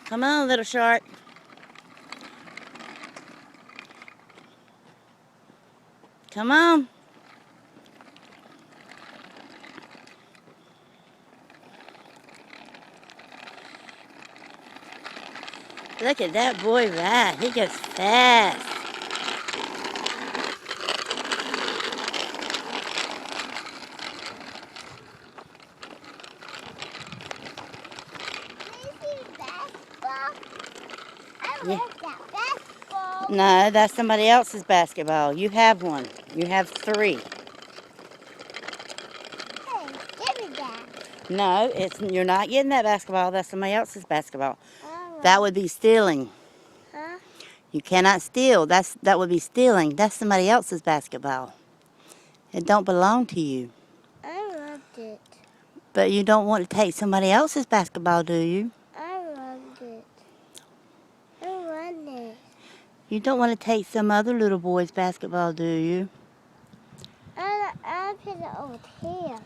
Come on, little shark. Come on. Look at that boy ride. He goes fast. Yeah. No, that's somebody else's basketball. You have one. You have 3. Hey, give me that. No, you're not getting that basketball. That's somebody else's basketball. That would be stealing. Huh? You cannot steal. That would be stealing. That's somebody else's basketball. It don't belong to you. I loved it. But you don't want to take somebody else's basketball, do you? I loved it. I want it. You don't want to take some other little boy's basketball, do you? I put it over here.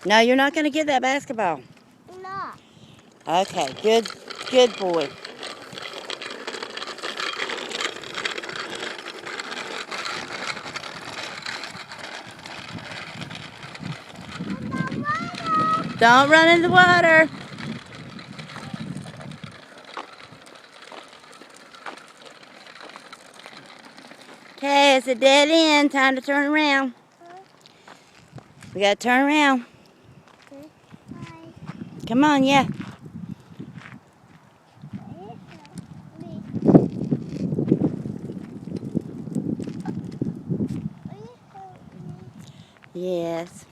No, you're not going to get that basketball. No. Okay, good boy. Don't run in the water. Okay, it's a dead end. Time to turn around. We got to turn around. Okay. Bye. Come on, yeah. Yes.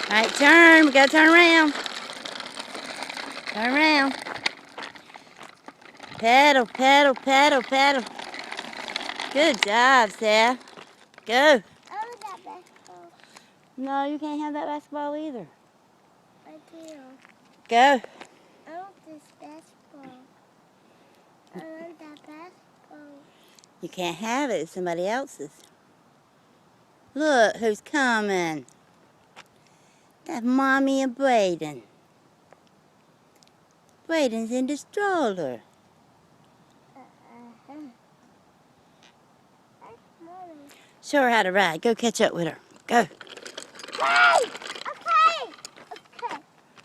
All right, turn. We got to turn around. Turn around. Pedal, pedal, pedal, pedal. Good job, Seth. Go. I want that basketball. No, you can't have that basketball either. I do. Go. I want this basketball. I want that basketball. You can't have it. It's somebody else's. Look who's coming. That's Mommy and Braden. Braden's in the stroller. Show her how to ride. Go catch up with her. Go. Okay.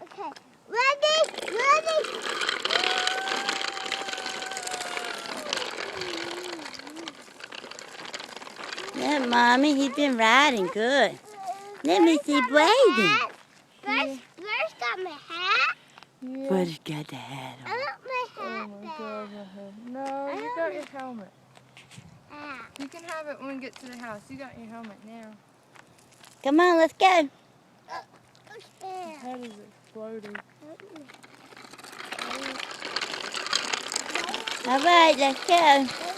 Okay. Ready? Yeah, Mommy, he's been riding good. Let me see Braden. Where's got my hat? Yeah. Braden's got the hat I on. want my hat Oh my back. God, my head. No, you got your helmet. Ah. You can have it when we get to the house. You got your helmet now. Come on, let's go. Okay. Your head is exploding. All right, let's go.